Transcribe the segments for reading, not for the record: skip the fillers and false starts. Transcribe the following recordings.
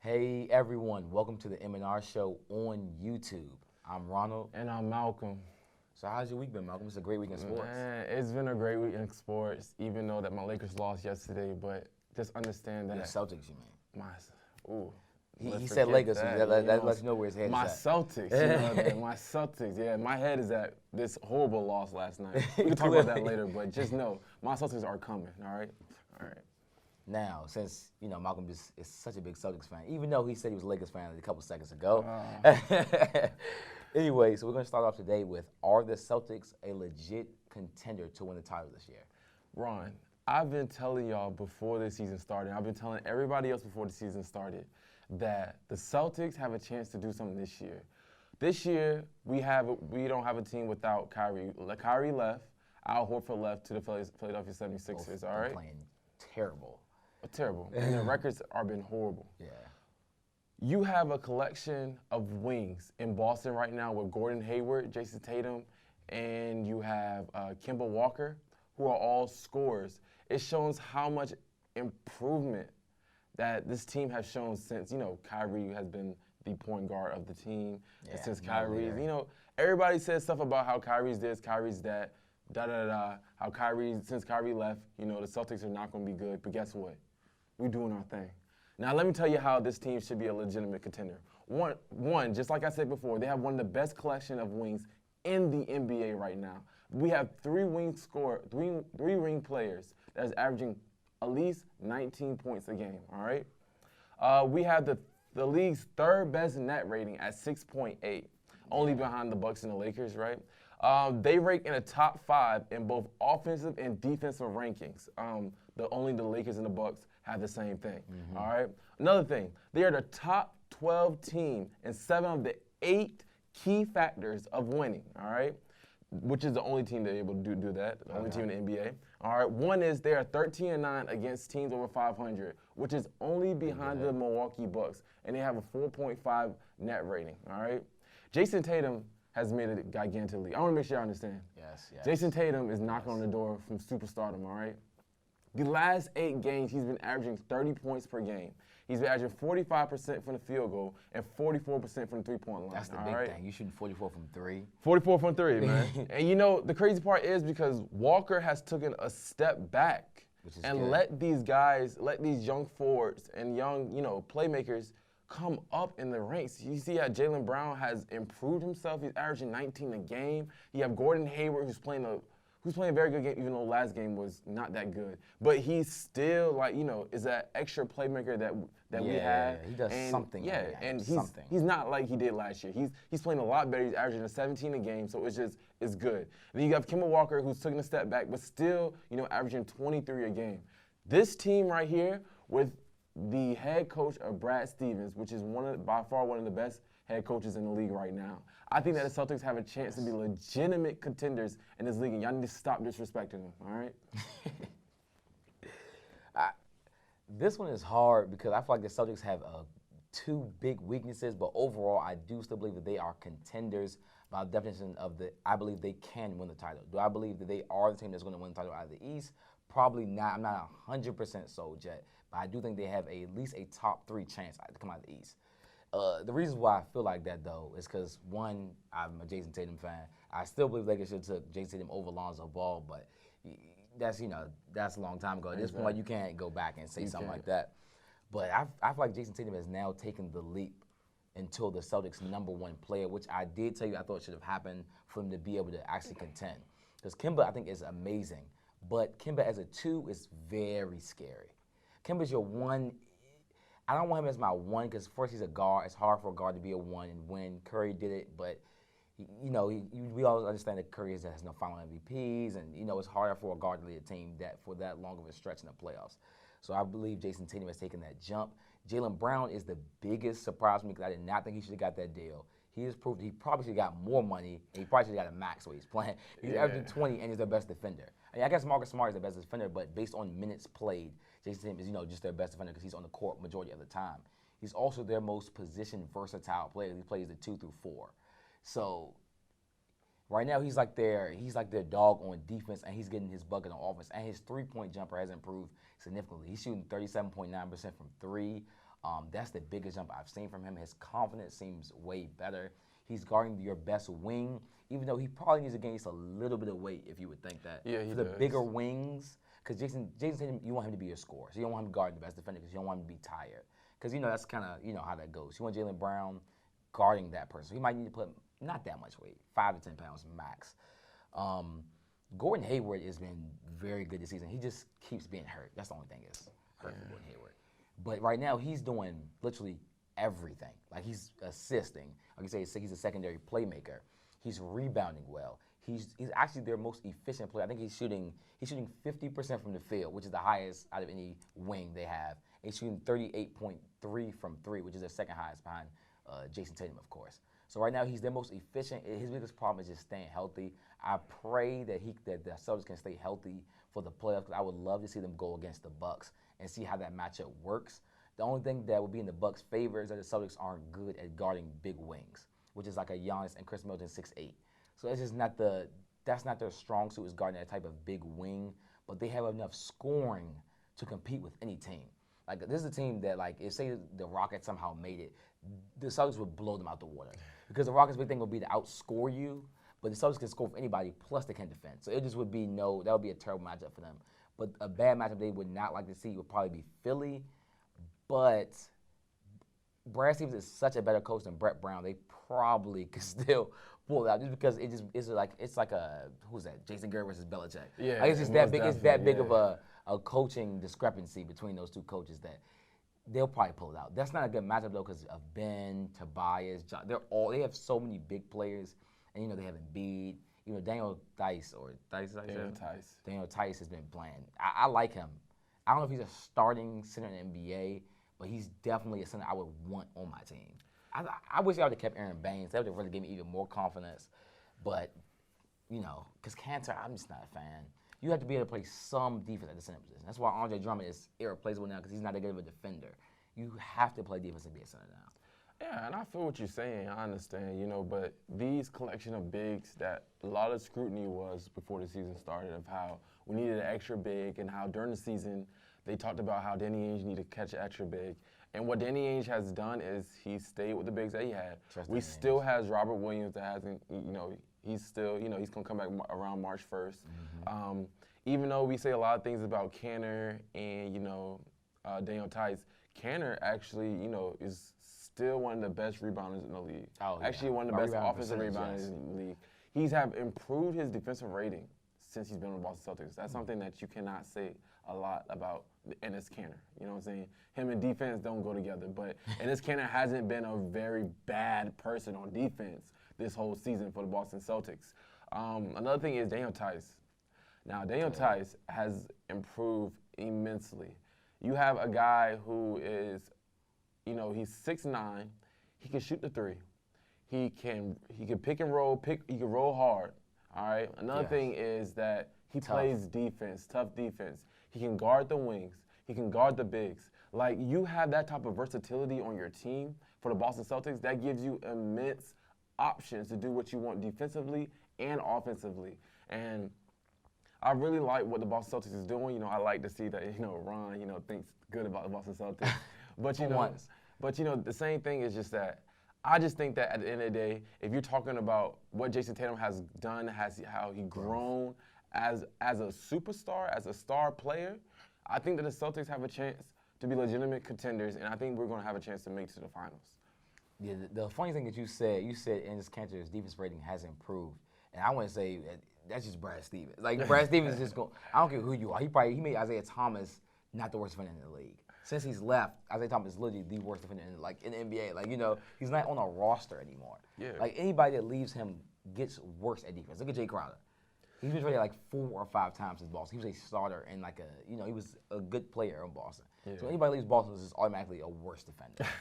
Hey everyone, welcome to the M&R Show on YouTube. I'm Ronald. And I'm Malcolm. So how's your week been, Malcolm? It's a great week in sports. Man, it's been a great week in sports, even though that my Lakers lost yesterday. But just understand that The Celtics, you mean? Let's He said forget Lakers, that, so that lets you know where his head my is at. Celtics, my Celtics. Yeah, my head is at this horrible loss last night. We can talk about that later, but just know my Celtics are coming. All right. Now, since Malcolm is such a big Celtics fan, even though he said he was a Lakers fan a couple seconds ago. Anyway, so we're going to start off today with: are the Celtics a legit contender to win the title this year? Ron, I've been telling y'all before the season started. I've been telling everybody else before the season started that the Celtics have a chance to do something this year. This year, we don't have a team without Kyrie. Kyrie left. Al Horford left to the Philadelphia 76ers. All right. Playing terrible. Terrible. And their records have been horrible. Yeah. You have a collection of wings in Boston right now with Gordon Hayward, Jason Tatum, and you have Kemba Walker, who are all scorers. It shows how much improvement that this team has shown since, Kyrie has been the point guard of the team. Yeah, and since Kyrie, everybody says stuff about how Kyrie's this, Kyrie's that, how since Kyrie left, the Celtics are not going to be good. But guess what? We're doing our thing. Now, let me tell you how this team should be a legitimate contender. One, just like I said before, they have one of the best collection of wings in the NBA right now. We have three ring players that is averaging at least 19 points a game, all right? We have the league's third best net rating at 6.8, only behind the Bucks and the Lakers, right? They rank in the top 5 in both offensive and defensive rankings. Only the Lakers and the Bucks have the same thing, all right? Another thing, they are the top 12 team in 7 of the 8 key factors of winning, all right? Which is the only team they're able to do that, the only team in the NBA. All right, one is they are 13-9 against teams over 500, which is only behind the Milwaukee Bucks, and they have a 4.5 net rating, all right? Jason Tatum has made a gigantic leap. I want to make sure I understand. Yes. Jason Tatum is knocking on the door from superstardom, all right? The last 8 games, he's been averaging 30 points per game. He's been averaging 45% from the field goal and 44% from the three-point line. That's the big thing. You shooting 44 from 3. 44 from 3, man. And the crazy part is because Walker has taken a step back and let these young forwards and young, playmakers come up in the ranks. You see how Jaylen Brown has improved himself. He's averaging 19 a game. You have Gordon Hayward who's playing a very good game, even though last game was not that good. But he's still is that extra playmaker that we have. Yeah, he does something. Yeah, and he's not like he did last year. He's playing a lot better. He's averaging a 17 a game, so it's good. And then you have Kemba Walker who's taking a step back, but still averaging 23 a game. This team right here with the head coach of Brad Stevens, which is by far one of the best head coaches in the league right now. I think that the Celtics have a chance to be legitimate contenders in this league, and y'all need to stop disrespecting them, all right? This one is hard because I feel like the Celtics have 2 big weaknesses, but overall, I do still believe that they are contenders by definition I believe they can win the title. Do I believe that they are the team that's going to win the title out of the East? Probably not. I'm not 100% sold yet, but I do think they have at least a top 3 chance to come out of the East. The reason why I feel like that, though, is because, one, I'm a Jason Tatum fan. I still believe Lakers should have took Jason Tatum over Lonzo Ball, but that's a long time ago. At this point, you can't go back and say something like that. But I feel like Jason Tatum has now taken the leap until the Celtics' #1 player, which I did tell you I thought should have happened for him to be able to actually contend. Because Kemba, I think, is amazing. But Kemba as a 2 is very scary. Kemba's your 1. I don't want him as my 1 because first he's a guard. It's hard for a guard to be a 1 and win. Curry did it, but we all understand that Curry has no final MVPs, and it's harder for a guard to lead a team for that long of a stretch in the playoffs. So I believe Jason Tatum has taken that jump. Jaylen Brown is the biggest surprise for me because I did not think he should have got that deal. He has proved he probably should have got more money, and he probably should have got a max where he's playing. He's averaging 20, and he's their best defender. I guess Marcus Smart is the best defender, but based on minutes played, Jason Tatum is just their best defender because he's on the court majority of the time. He's also their most position versatile player. He plays the 2 through 4. So right now he's like their dog on defense, and he's getting his bucket on offense. And his 3-point jumper has improved significantly. He's shooting 37.9% from 3. That's the biggest jump I've seen from him. His confidence seems way better. He's guarding your best wing, even though he probably needs to gain just a little bit of weight, if you would think that. Yeah, he For the does. bigger wings, because Jason Tatum, you want him to be your scorer. So you don't want him guarding the best defender because you don't want him to be tired. Because, that's kind of, how that goes. You want Jaylen Brown guarding that person. So he might need to put not that much weight, 5 to 10 pounds max. Gordon Hayward has been very good this season. He just keeps being hurt. That's the only thing is hurt for Gordon Hayward. But right now, he's doing literally everything. Like, he's assisting. Like you say, he's a secondary playmaker. He's rebounding well. He's actually their most efficient player. I think he's shooting 50% from the field, which is the highest out of any wing they have. He's shooting 38.3 from three, which is their second highest behind Jason Tatum, of course. So right now he's their most efficient. His biggest problem is just staying healthy. I pray that the Celtics can stay healthy for the playoffs, because I would love to see them go against the Bucks and see how that matchup works. The only thing that would be in the Bucks' favor is that the Celtics aren't good at guarding big wings, which is like a Giannis and Chris Middleton 6'8". So it's just that's not their strong suit, is guarding that type of big wing. But they have enough scoring to compete with any team. Like, this is a team that, like, if say the Rockets somehow made it, the Celtics would blow them out the water. Because the Rockets' big thing will be to outscore you, but the Celtics can score for anybody, plus they can defend. So it just would be that would be a terrible matchup for them. But a bad matchup they would not like to see would probably be Philly. But Brad Stevens is such a better coach than Brett Brown. They probably could still pull it out, just because it's like a who's that? Jason Garrett versus Belichick. Yeah, like, it's just that big. It's that big yeah. of a coaching discrepancy between those two coaches that they'll probably pull it out. That's not a good matchup though, because of Ben, Tobias, John. They have so many big players, and they have Embiid. Daniel Tice. Daniel Tice has been playing. I like him. I don't know if he's a starting center in the NBA, but he's definitely a center I would want on my team. I wish I would have kept Aaron Baines. That would have really given me even more confidence. But, because Cantor, I'm just not a fan. You have to be able to play some defense at the center position. That's why Andre Drummond is irreplaceable now, because he's not that good of a defender. You have to play defense to be a center now. Yeah, and I feel what you're saying. I understand, but these collection of bigs that a lot of scrutiny was before the season started, of how we needed an extra big, and how during the season they talked about how Danny Ainge needed to catch an extra big. And what Danny Ainge has done is he stayed with the bigs that he had. We still has Robert Williams that hasn't, he's still, he's going to come back around March 1st. Mm-hmm. Even though we say a lot of things about Canner and, Daniel Tice, Canner actually, is still one of the best rebounders in the league. Oh, yeah. Actually, one of the best offensive rebounders in the league. He's have improved his defensive rating since he's been on the Boston Celtics. That's something that you cannot say a lot about Enes Kanter. You know what I'm saying? Him and defense don't go together. But Enes Kanter hasn't been a very bad person on defense this whole season for the Boston Celtics. Another thing is Daniel Tice. Now, Daniel Tice has improved immensely. You have a guy who is, he's 6'9". He can shoot the three. He can pick and roll. He can roll hard. All right. Another thing is that he plays defense, tough defense. He can guard the wings. He can guard the bigs. Like, you have that type of versatility on your team for the Boston Celtics. That gives you immense options to do what you want defensively and offensively. And I really like what the Boston Celtics is doing. I like to see that, Ron, thinks good about the Boston Celtics. But, the same thing is just that I just think that at the end of the day, if you're talking about what Jason Tatum has done, how he grown as a superstar, as a star player, I think that the Celtics have a chance to be legitimate contenders, and I think we're going to have a chance to make it to the finals. Yeah, the funny thing that you said Enes Kanter's defense rating has improved, and I want to say that's just Brad Stevens. Like, Brad Stevens is just going. I don't care who you are. He made Isaiah Thomas not the worst defender in the league. Since he's left, Isaiah Thomas is literally the worst defender in the NBA. Like, he's not on a roster anymore. Yeah. Like, anybody that leaves him gets worse at defense. Look at Jay Crowder. He's been traded like 4 or 5 times in Boston. He was a starter and he was a good player in Boston. Yeah. So anybody leaves Boston is just automatically a worse defender.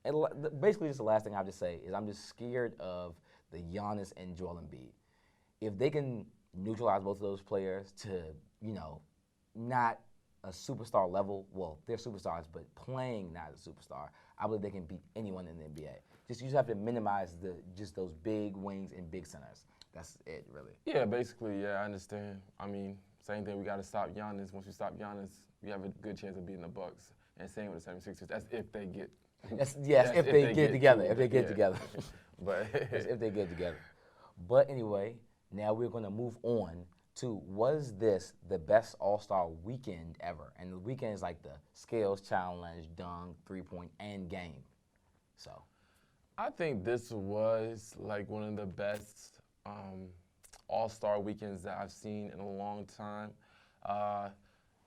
And basically, just the last thing I have to say is I'm just scared of the Giannis and Joel Embiid. If they can neutralize both of those players to, not a superstar level, well, they're superstars, but playing not as a superstar, I believe they can beat anyone in the NBA. You just have to minimize those big wings and big centers. That's it, really. Yeah, basically, yeah, I understand. I mean, same thing, we got to stop Giannis. Once we stop Giannis, we have a good chance of beating the Bucks. and same with the 76ers. That's if they get. Yes, if they get together. If they get yeah. together. But If they get together. But anyway, now we're going to move on to, was this the best All-Star weekend ever? And the weekend is like the skills challenge, dunk, three-point, and game. So I think this was like one of the best All-Star weekends that I've seen in a long time.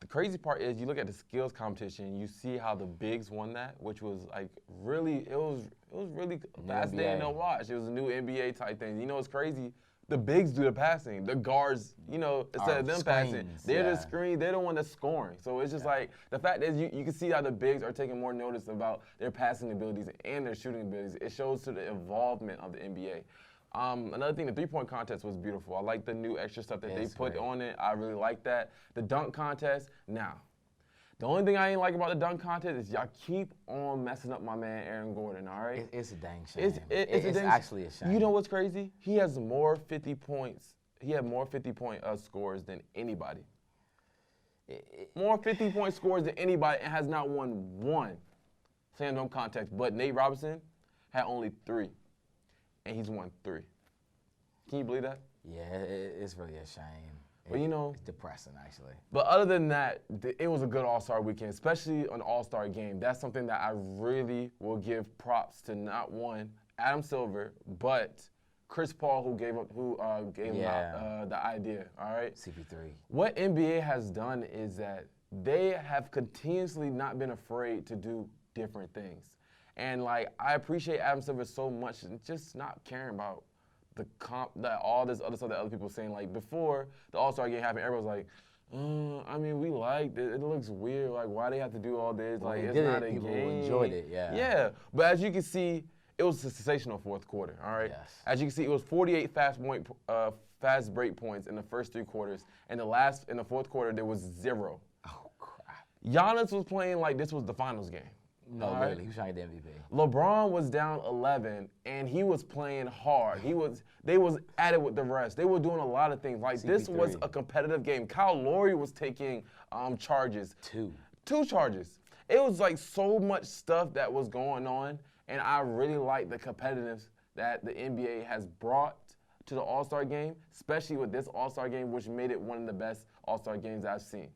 The crazy part is you look at the skills competition, you see how the bigs won that, which was like really, it was really fascinating to watch. It was a new NBA type thing. You know what's crazy? The bigs do the passing. The guards, instead of them passing, they're the screen. They're the one that's scoring. So it's just like the fact is you can see how the bigs are taking more notice about their passing abilities and their shooting abilities. It shows to the involvement of the NBA. Another thing, the three-point contest was beautiful. I like the new extra stuff that they put on it. I really like that. The dunk contest, now, the only thing I ain't like about the dunk contest is y'all keep on messing up my man Aaron Gordon, all right? it's a dang shame. It's actually a shame. You know what's crazy? He has more 50 points. He had more 50-point scores than anybody. More 50-point scores than anybody and has not won one slam dunk contest. But Nate Robinson had only 3. And he's won 3. Can you believe that? Yeah, it's really a shame. But it's depressing, actually. But other than that, it was a good All-Star weekend, especially an All-Star game. That's something that I really will give props to, not one, Adam Silver, but Chris Paul, who gave him the idea, all right? CP3. What NBA has done is that they have continuously not been afraid to do different things. And like, I appreciate Adam Silver so much, and just not caring about all this other stuff that other people are saying. Like before the All-Star game happened, everyone was like, I mean, we liked it. It looks weird. Like, why they have to do all this? Well, like, it's did not it, a people game. enjoyed it, yeah. Yeah, but as you can see, it was a sensational fourth quarter. All right. Yes. As you can see, it was 48 fast break points in the first 3 quarters, and in the fourth quarter there was 0. Oh crap. Giannis was playing like this was the finals game. No, literally, he was trying to get the MVP. LeBron was down 11, and he was playing hard. They was at it with the rest. They were doing a lot of things. Like, CP3. this was a competitive game. Kyle Lowry was taking charges. 2 charges. It was like so much stuff that was going on, and I really like the competitiveness that the NBA has brought to the All-Star game, especially with this All-Star game, which made it one of the best All-Star games I've seen.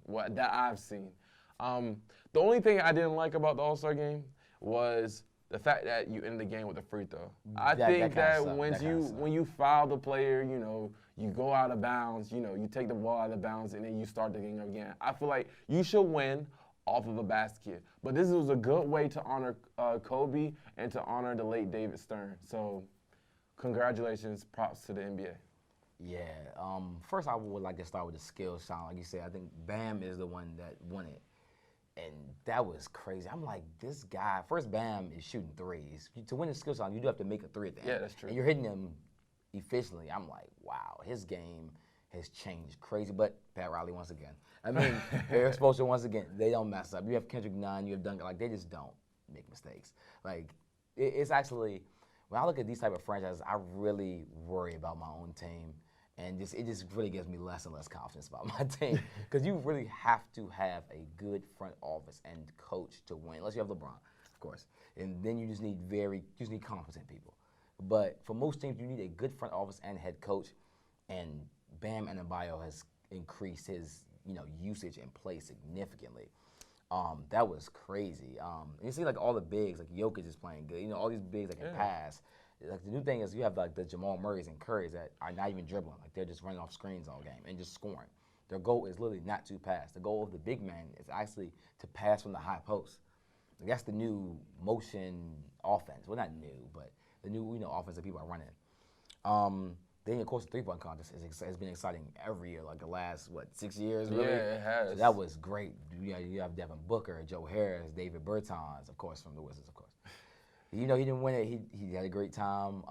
The only thing I didn't like about the All-Star game was the fact that you end the game with a free throw. I think that when you foul the player, you go out of bounds, you take the ball out of bounds, and then you start the game again. I feel like you should win off of a basket. But this was a good way to honor Kobe and to honor the late David Stern. So congratulations, props to the NBA. Yeah. First, I would like to start with the skills challenge. Like you said, I think Bam is the one that won it. And that was crazy. I'm like, this guy, first Bam is shooting threes. To win the skill challenge, you do have to make a 3 at the end. Yeah, that's true. And you're hitting them efficiently. I'm like, wow, his game has changed crazy. But Pat Riley once again. I mean, Eric Spoelstra once again, they don't mess up. You have Kendrick Nunn, you have Duncan, like they just don't make mistakes. Like, it's actually, when I look at these type of franchises, I really worry about my own team. And it just really gives me less and less confidence about my team. Because you really have to have a good front office and coach to win, unless you have LeBron, of course. And then you just need competent people. But for most teams, you need a good front office and head coach. And Bam Adebayo has increased his usage and play significantly. That was crazy. You see like all the bigs, like Jokic is playing good. All these bigs that can pass. Like the new thing is you have like the Jamal Murrays and Currys that are not even dribbling. Like they're just running off screens all game and just scoring. Their goal is literally not to pass. The goal of the big man is actually to pass from the high post. Like that's the new motion offense. Well, not new, but the new offense that people are running. Then of course the 3-point contest has been exciting every year, like the last 6 years really. Yeah, it has. So that was great. You have Devin Booker, Joe Harris, David Bertans, of course from the Wizards, of course. He didn't win it. He had a great time.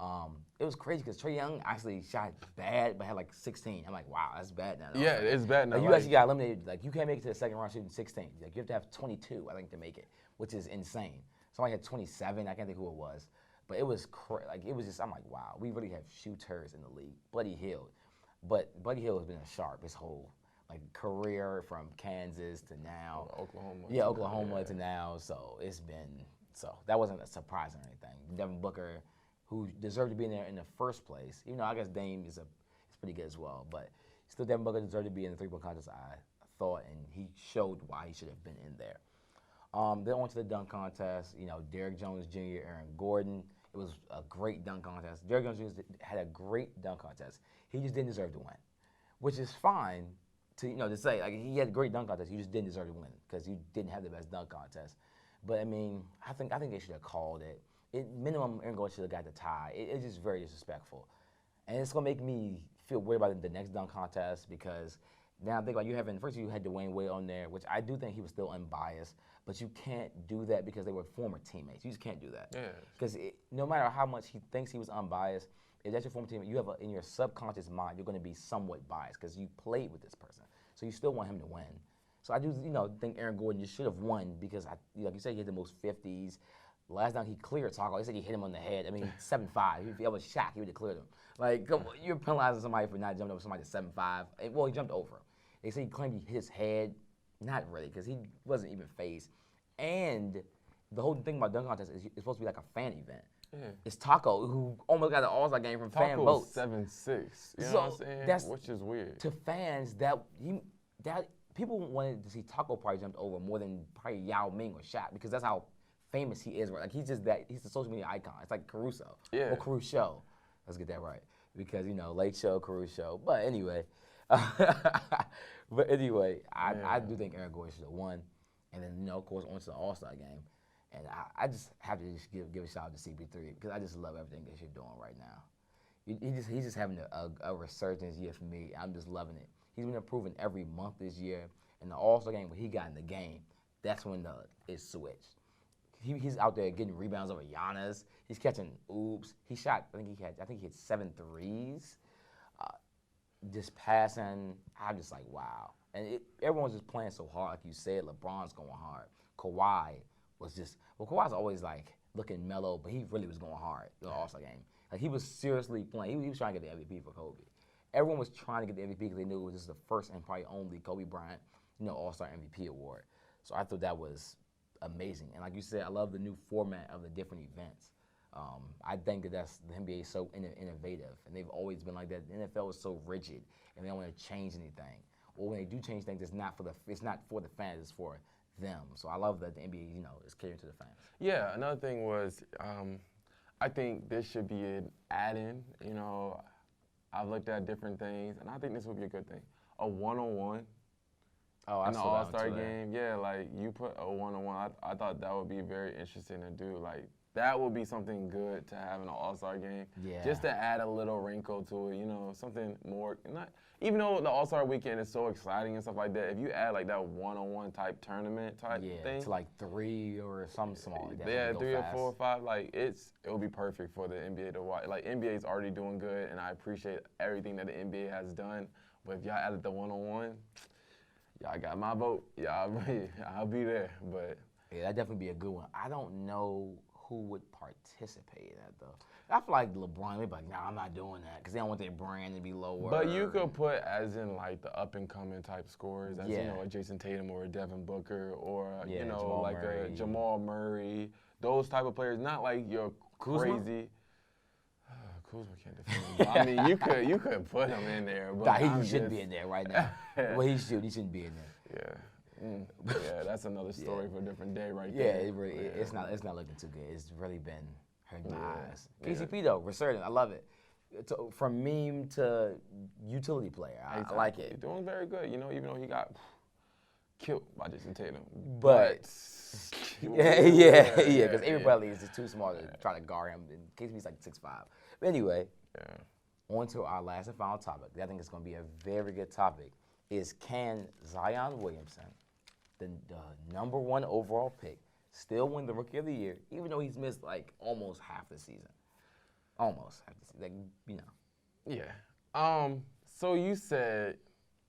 It was crazy because Trae Young actually shot bad, but had like 16. I'm like, wow, that's bad now. Yeah, it's bad now. Like, you actually got eliminated. Like you can't make it to the second round shooting 16. Like you have to have 22, I think, to make it, which is insane. Somebody had 27. I can't think who it was, but it was it was just. I'm like, wow, we really have shooters in the league. Buddy Hield, but Buddy Hield has been a sharp his whole like career from Kansas to now. Oklahoma. Yeah, Oklahoma to now. So it's been that wasn't a surprise or anything. Devin Booker, who deserved to be in there in the first place. Even though I guess Dame is pretty good as well, but still Devin Booker deserved to be in the 3-point contest. I thought, and he showed why he should have been in there. Then on to the dunk contest. Derrick Jones Jr., Aaron Gordon. It was a great dunk contest. Derrick Jones Jr. had a great dunk contest. He just didn't deserve to win, which is fine to say. Like, he had a great dunk contest. You just didn't deserve to win because you didn't have the best dunk contest. But I mean, I think they should have called it. Minimum, Aaron Gordon should have got the tie. It's just very disrespectful, and it's gonna make me feel weird about the next dunk contest because now think about first you had Dwayne Wade on there, which I do think he was still unbiased, but you can't do that because they were former teammates. You just can't do that. Yeah. Because no matter how much he thinks he was unbiased, if that's your former teammate, you have in your subconscious mind, you're going to be somewhat biased because you played with this person. So you still want him to win. So I do, think Aaron Gordon just should have won because, like you said, he had the most 50s. Last time he cleared Taco, he said he hit him on the head. I mean, 7'5". If he was shot, he would have cleared him. Like, come on, you're penalizing somebody for not jumping over somebody to 7'5". Well, he jumped over him. They say he claimed he hit his head. Not really, because he wasn't even phased. And the whole thing about dunk contest is it's supposed to be like a fan event. Yeah. It's Taco, who almost got an All-Star game from fan votes. 7'6". You know what I'm saying? Which is weird. To fans, that people wanted to see Taco probably jumped over more than probably Yao Ming or Shaq because that's how famous he is. Right? Like he's a social media icon. It's like Caruso or Caruso. Let's get that right because Late Show, Caruso. But anyway, I do think Aaron Gordon should have won, and then of course on to the All-Star game. And I just have to just give a shout out to CP3 because I just love everything that you're doing right now. He's just having a resurgence year for me. I'm just loving it. He's been improving every month this year. In the All-Star game, when he got in the game, that's when it switched. He's out there getting rebounds over Giannis. He's catching oops. He shot. I think he hit 7 threes. Just passing. I'm just like wow. And everyone's just playing so hard, like you said. LeBron's going hard. Kawhi Kawhi's always like looking mellow, but he really was going hard the All-Star game. Like he was seriously playing. He was trying to get the MVP for Kobe. Everyone was trying to get the MVP because they knew it was just the first and probably only Kobe Bryant, All-Star MVP award. So I thought that was amazing. And like you said, I love the new format of the different events. I think that that's the NBA is so innovative, and they've always been like that. The NFL is so rigid, and they don't want to change anything. Or when they do change things, it's not for the fans, it's for them. So I love that the NBA, is catering to the fans. Yeah, another thing was, I think this should be an add-in. I've looked at different things, and I think this would be a good thing. A one-on-one in the All-Star game. Yeah, like you put a one-on-one. I thought that would be very interesting to do. Like that would be something good to have in an All-Star game. Yeah. Just to add a little wrinkle to it, something more. Even though the All-Star weekend is so exciting and stuff like that, if you add like that one-on-one type tournament type thing. To like 3 or something small like that. Yeah, 3 or 4 or 5. Like it will be perfect for the NBA to watch. Like NBA is already doing good, and I appreciate everything that the NBA has done. But if y'all added the one-on-one, y'all got my vote. I'll be there. But yeah, that'd definitely be a good one. I don't know who would participate in that though. I feel like LeBron would be like, nah, I'm not doing that because they don't want their brand to be lower. But you could put as in like the up and coming type scorers, as a Jason Tatum or a Devin Booker or a Jamal Murray, those type of players. Not like your crazy. Kuzma can't defend him. I mean, you could put him in there, but he shouldn't be in there right now. Well, he shouldn't be in there. Yeah. Yeah, that's another story for a different day, right there. Yeah, it really, it's not looking too good. It's really been hurting my eyes. KCP though, resurgent. I love it. From meme to utility player, I like it. He's doing very good. Even though he got killed by Jason Tatum, but yeah, because Avery Bradley is just too small to try to guard him. And KCP's like 6'5". But anyway, on to our last and final topic. I think it's going to be a very good topic. Is can Zion Williamson, the number 1 overall pick, still win the Rookie of the Year, even though he's missed like almost half the season? Almost half the season. Yeah. So you said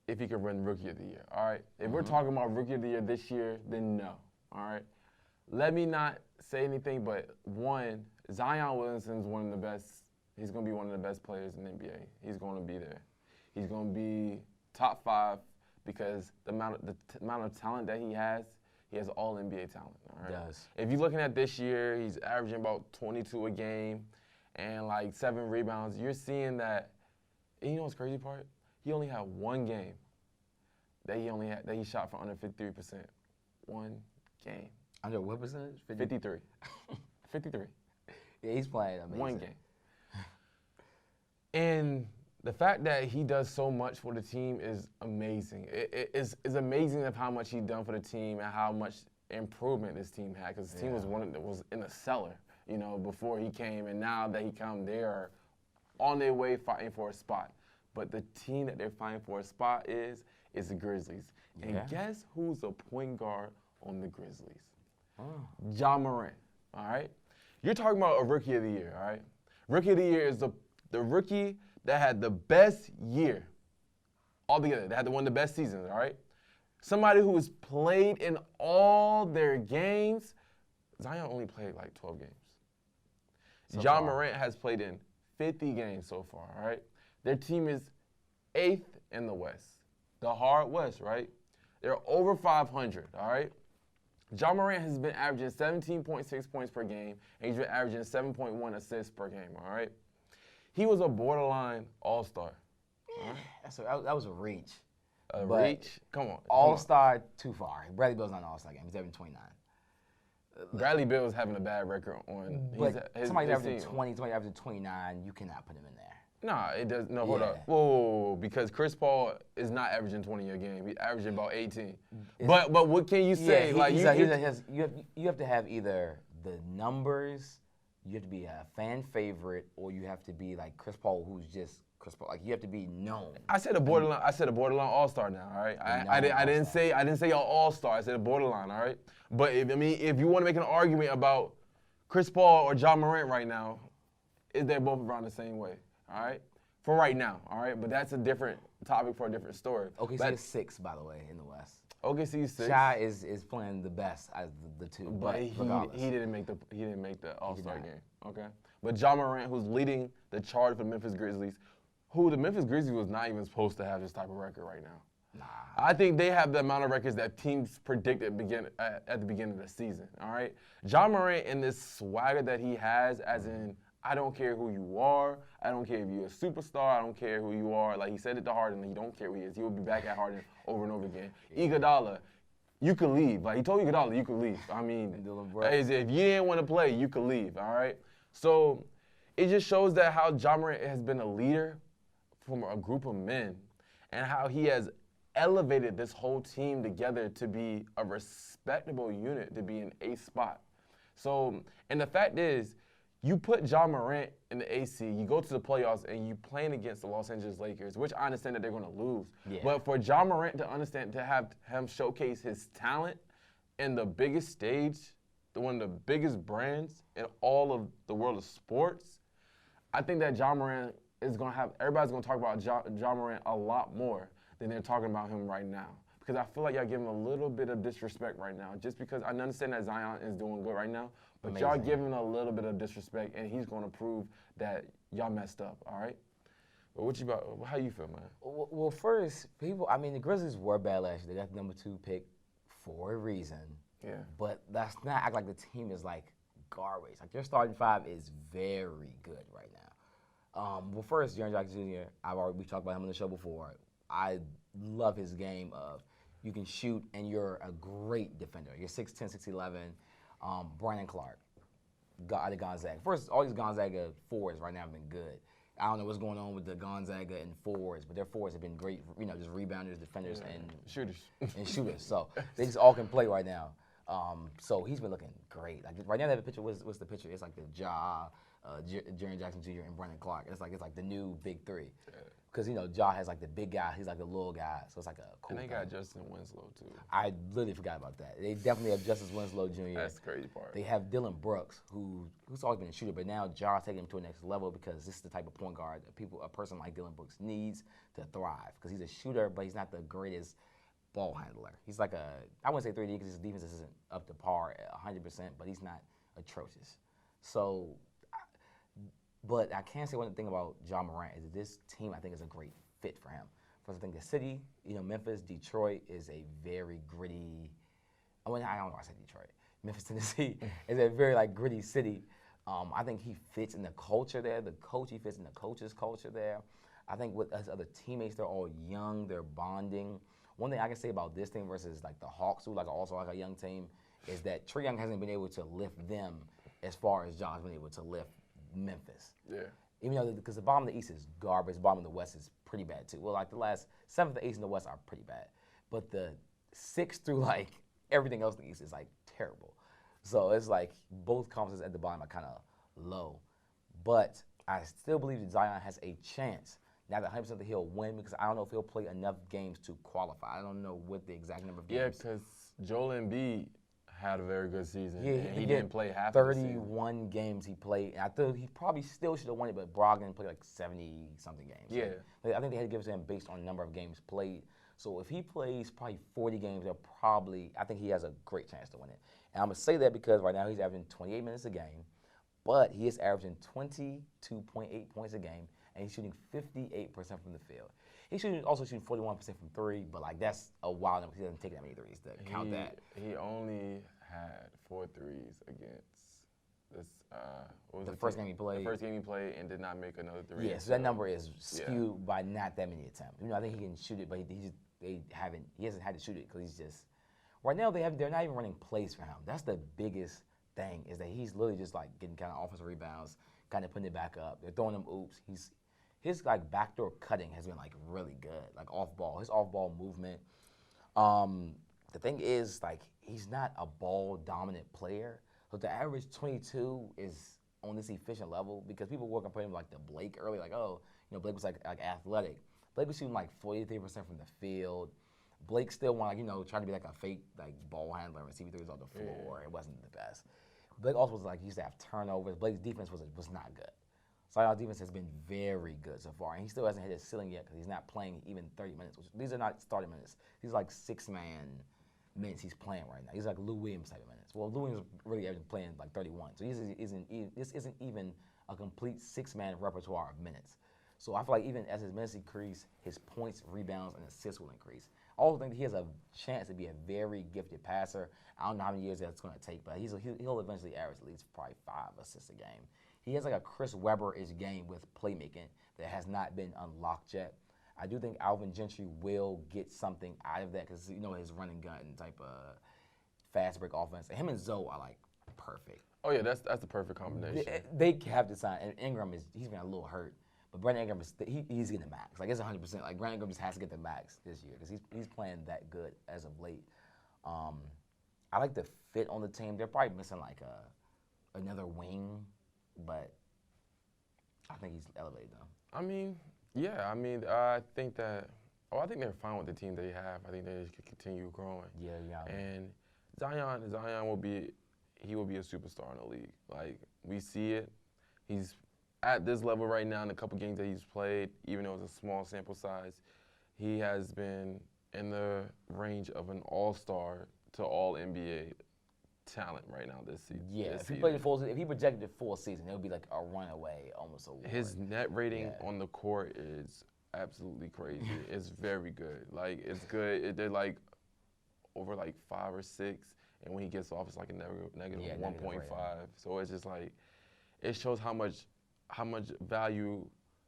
if he could win Rookie of the Year, all right? If we're talking about Rookie of the Year this year, then no, all right? Let me not say anything, but one, Zion Williamson's one of the best. He's going to be one of the best players in the NBA. He's going to be there. He's going to be top 5 because the amount of talent that he has all NBA talent. All right. Does. If you're looking at this year, he's averaging about 22 a game and like 7 rebounds. You're seeing that. And you know what's the crazy part? He only had one game that he shot for under 53%. One game. Under what percentage? 53. 53. Yeah, he's playing amazing. One game. And the fact that he does so much for the team is amazing. It's amazing of how much he's done for the team and how much improvement this team had, because the team was in the cellar, you know, before he came, and now that he come, they are on their way fighting for a spot. But the team that they're fighting for a spot is the Grizzlies. And guess who's the point guard on the Grizzlies? Ja Morant, all right? You're talking about a Rookie of the Year, all right? Rookie of the Year is the rookie that had the best year altogether. They had one of the best seasons, all right? Somebody who has played in all their games. Zion only played like 12 games. Ja Morant has played in 50 games so far, all right? Their team is 8th in the West, the hard West, right? They're over 500, all right? Ja Morant has been averaging 17.6 points per game, and he's been averaging 7.1 assists per game, all right? He was a borderline all-star. All right? That was a reach. A reach? Come on. All-star, too far. Bradley Beal's not an all-star game. He's averaging 29. Bradley Beal's having a bad record on somebody averaging 20, somebody averaging 29, you cannot put him in there. Nah, it does. No, hold up. Whoa, because Chris Paul is not averaging 20 a game. He's averaging about 18. But what can you say? You have to have either the numbers, you have to be a fan favorite, or you have to be like Chris Paul, who's just Chris Paul. Like, you have to be known. I said a borderline all-star now. All right. I didn't say an all-star. I said a borderline. All right. But if you want to make an argument about Chris Paul or Ja Morant right now, they're both around the same way. All right, for right now, all right? But that's a different topic for a different story. OKC is 6, by the way, in the West. OKC is 6. Ja is playing the best out of the two, but he didn't make the All-Star game. Okay, but Ja Morant, who's leading the charge for the Memphis Grizzlies, who the Memphis Grizzlies was not even supposed to have this type of record right now. Nah. I think they have the amount of records that teams predicted at the beginning of the season. All right, Ja Morant and this swagger that he has, as in, I don't care who you are. I don't care if you're a superstar. I don't care who you are. Like, he said it to Harden, he don't care who he is. He will be back at Harden over and over again. Iguodala, you could leave. Like, he told Iguodala, you could leave. I mean, if you didn't want to play, you could leave, all right? So it just shows that how Ja Morant has been a leader from a group of men, and how he has elevated this whole team together to be a respectable unit, to be an ace spot. So, and the fact is, you put Ja Morant in the AC, you go to the playoffs, and you playing against the Los Angeles Lakers, which I understand that they're going to lose. Yeah. But for Ja Morant to understand, to have him showcase his talent in the biggest stage, one of the biggest brands in all of the world of sports, I think that Ja Morant is going to have, everybody's going to talk about Ja Morant a lot more than they're talking about him right now. Because I feel like y'all giving a little bit of disrespect right now, just because I understand that Zion is doing good right now, but y'all giving a little bit of disrespect, and he's going to prove that y'all messed up, all right? But how you feel, man? Well, first, the Grizzlies were bad last year. They got the number 2 pick for a reason. Yeah. But that's not act like the team is like garbage. Like, their starting 5 is very good right now. Well, first, Jaren Jackson Jr., we talked about him on the show before. I love his game of you can shoot and you're a great defender. You're 6'10", 6'11". Brandon Clark, out of Gonzaga. First, all these Gonzaga forwards right now have been good. I don't know what's going on with the Gonzaga and forwards, but their forwards have been great, just rebounders, defenders, and shooters. So they just all can play right now. So he's been looking great. Like, right now, they have a picture. What's the picture? It's like the Jaren Jackson Jr. and Brandon Clark. It's like the new big 3. Because, Ja has like the big guy, he's like the little guy, so it's like a cool And they got Justin Winslow, too. I literally forgot about that. They definitely have Justice Winslow Jr. That's the crazy part. They have Dylan Brooks, who's always been a shooter, but now Ja's taking him to a next level because this is the type of point guard that a person like Dylan Brooks needs to thrive. Because he's a shooter, but he's not the greatest ball handler. He's like I wouldn't say 3D because his defense isn't up to par 100%, but he's not atrocious. So, but I can't say one thing about Ja Morant is that this team, I think, is a great fit for him. because I think the city, Memphis, Detroit is a very gritty. I don't know why I said Detroit. Memphis, Tennessee is a very gritty city. I think he fits in the culture there. He fits in the coach's culture there. I think with us other teammates, they're all young, they're bonding. One thing I can say about this team versus the Hawks, who also a young team, is that Trae Young hasn't been able to lift them as far as John's been able to lift Memphis. Yeah. Even though because the bottom of the East is garbage, the bottom of the West is pretty bad too. Well, the last 7th to 8th in the West are pretty bad, but the 6th through everything else in the East is terrible. So it's both conferences at the bottom are kind of low, but I still believe that Zion has a chance. Now that 100% that he'll win, because I don't know if he'll play enough games to qualify. I don't know what the exact number of games. Yeah, because Joel Embiid had a very good season. Yeah, and he didn't play half 31 of the season. games he played. And I thought he probably still should have won it, but Brogdon played 70-something games. Yeah. I think they had to give it to him based on the number of games played. So if he plays probably 40 games, I think he has a great chance to win it. And I'm going to say that because right now he's averaging 28 minutes a game, but he is averaging 22.8 points a game, and he's shooting 58% from the field. He's also shooting 41% from three, but that's a wild number. He doesn't take that many threes to count that. He only had 4 threes against this. The first game he played. The first game he played and did not make another 3. Yeah, so that number is skewed by not that many attempts. I think he can shoot it, but he hasn't had to shoot it because he's just right now they're not even running plays for him. That's the biggest thing, is that he's literally just getting kind of offensive rebounds, kind of putting it back up. They're throwing him oops. His backdoor cutting has been really good, off ball. His off ball movement. The thing is he's not a ball dominant player. So the average 22 is on this efficient level, because people were comparing him to Blake early, Blake was athletic. Blake was shooting 43% from the field. Blake still trying to be a fake ball handler and CP3 on the floor. It wasn't the best. Blake also was he used to have turnovers. Blake's defense was not good. Zion's defense has been very good so far, and he still hasn't hit his ceiling yet because he's not playing even 30 minutes. These are not starting minutes. These are 6-man minutes he's playing right now. He's Lou Williams type of minutes. Well, Lou Williams really hasn't playing 31, so this isn't even a complete 6-man repertoire of minutes. So I feel even as his minutes increase, his points, rebounds, and assists will increase. I also think he has a chance to be a very gifted passer. I don't know how many years that's going to take, but he'll eventually average at least probably 5 assists a game. He has a Chris Webber-ish game with playmaking that has not been unlocked yet. I do think Alvin Gentry will get something out of that because his running gun type of fast break offense. And him and Zoe are perfect. Oh yeah, that's the perfect combination. They have to sign. And Ingram he's been a little hurt, but Brandon Ingram he's getting the max. It's 100%. Brandon Ingram just has to get the max this year because he's playing that good as of late. I like the fit on the team. They're probably missing another wing, but I think he's elevated them. I think that. I think they're fine with the team they have. I think they just continue growing. Yeah. And Zion will be a superstar in the league. We see it. He's at this level right now in the couple games that he's played, even though it's a small sample size. He has been in the range of an all-star to all-NBA talent right now this season. Yeah, if he projected the full season, it would be a runaway, almost a award. His net rating on the court is absolutely crazy. It's very good. It's good. They're over 5 or 6, and when he gets off, it's a negative 1.5. So it's just it shows how much value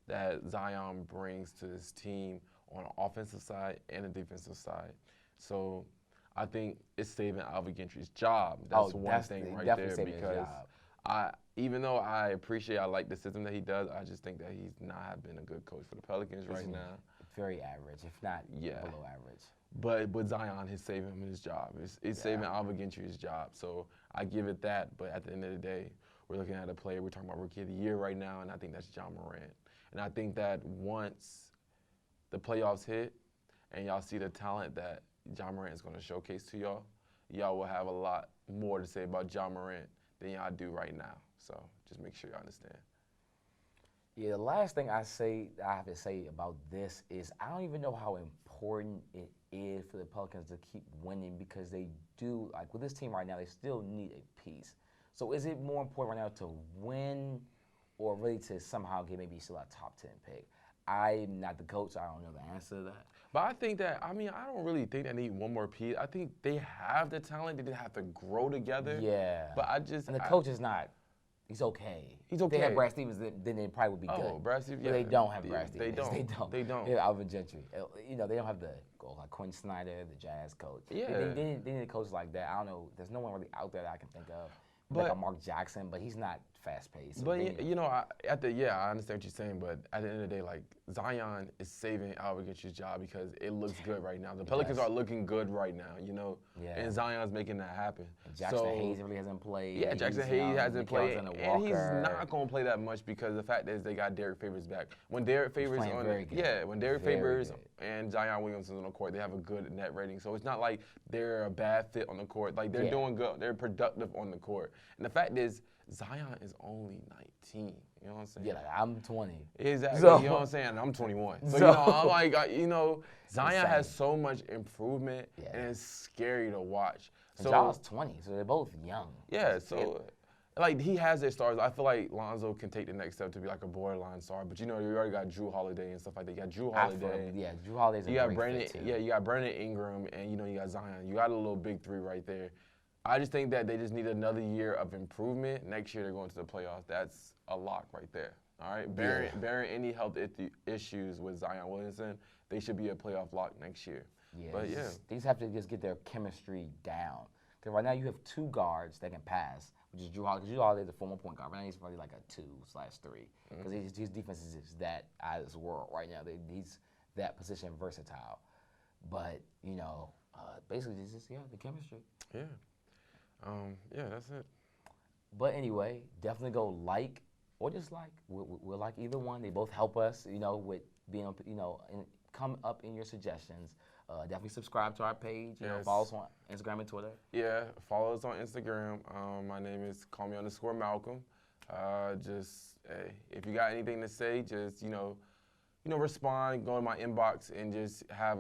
that Zion brings to his team on the offensive side and the defensive side. So I think it's saving Alvin Gentry's job. That's one thing right there, because even though I like the system that he does, I just think that he's not been a good coach for the Pelicans right now. Very average, if not below average. But Zion is saving him his job. It's saving Alvin Gentry's job. So I give it that. But at the end of the day, we're looking at a player. We're talking about Rookie of the Year right now, and I think that's John Morant. And I think that once the playoffs hit and y'all see the talent that John Morant is going to showcase to y'all, y'all will have a lot more to say about John Morant than y'all do right now. So just make sure y'all understand. Yeah, the last thing I have to say about this is I don't even know how important it is for the Pelicans to keep winning, because they do, with this team right now, they still need a piece. So is it more important right now to win or really to somehow get maybe still a top 10 pick? I'm not the coach. I don't know the answer to that. But I think that, I don't really think they need one more piece. I think they have the talent. They just have to grow together. Yeah. But And the coach is not. He's okay. He's okay. If they had Brad Stevens, then they probably would be good. Oh, Brad Stevens. But Yeah. they don't have Brad They Stevens. don't. They don't. They have Alvin Gentry. They don't have the like Quinn Snyder, the Jazz coach. Yeah. They need a coach like that. I don't know. There's no one really out there that I can think of. But, like a Mark Jackson, but he's not fast-paced. So but I understand what you're saying, but at the end of the day, like, Zion is saving Alvin Gentry's job because it looks good right now. The Pelicans are looking good right now, Yeah. and Zion's making that happen. And Jackson Hayes really hasn't played. Yeah, Jackson Hayes hasn't played, and Walker. he's not going to play that much because the fact is they got Derek Favors back. When Derek Favors when Derek Favors and Zion Williamson's on the court, they have a good net rating. So it's not like they're a bad fit on the court. Like, they're doing good. They're productive on the court. And the fact is, Zion is only 19. You know what I'm saying? Yeah, like I'm 20. Exactly. So, you know what I'm saying? I'm 21. So, I'm like, Zion has so much improvement, and it's scary to watch. So Zion's 20, so they're both young. Yeah, so like he has their stars. I feel like Lonzo can take the next step to be like a borderline star. But you already got Drew Holiday and stuff like that. You got Drew Holiday. Drew Holiday's a great Brandon. fit too. Yeah, you got Brandon Ingram, and you got Zion. You got a little big three right there. I just think that they just need another year of improvement. Next year they're going to the playoffs. That's a lock right there. All right, bearing any health issues with Zion Williamson, they should be a playoff lock next year. Yeah, but they just have to just get their chemistry down. Because right now you have two guards that can pass, which is Drew Holiday. Drew Holiday is a former point guard. Right now he's probably like a 2/3 because his defense is just that out of this world right now. He's that position versatile. But basically it's just the chemistry. Yeah. That's it. But anyway, definitely go like or dislike. We'll like either one. They both help us, with being, and come up in your suggestions. Definitely subscribe to our page. Follow us on Instagram and Twitter. Yeah, follow us on Instagram. My name is callme_Malcolm. If you got anything to say, just respond. Go in my inbox and just have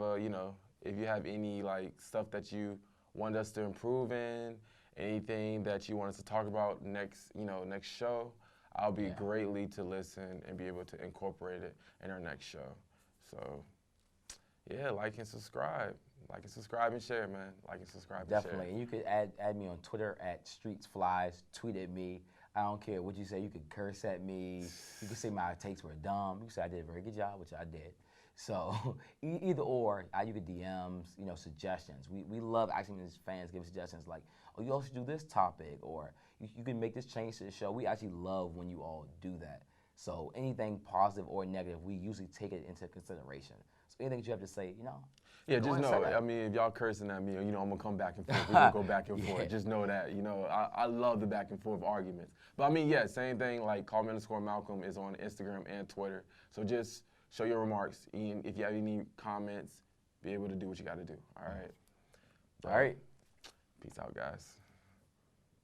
if you have any stuff that you want us to improve in, anything that you want us to talk about next show, I'll be greatly to listen and be able to incorporate it in our next show. So, like and subscribe. Like and subscribe and share, man. Like and subscribe Definitely. and share. And you could add me on Twitter at StreetsFlies. Tweet at me. I don't care what you say. You could curse at me. You could say my takes were dumb. You could say I did a very good job, which I did. So either or, you could DMs, suggestions. We love actually when fans give suggestions like, oh, you all should do this topic, or you can make this change to the show. We actually love when you all do that. So anything positive or negative, we usually take it into consideration. So anything that you have to say, Yeah, just know, if y'all cursing at me, I'm going to come back and forth. We're going to go back and forth. Just know that, I love the back and forth arguments. But same thing, like callme_Malcolm is on Instagram and Twitter. So just show your remarks. And if you have any comments, be able to do what you got to do. All right? All right. Peace out, guys.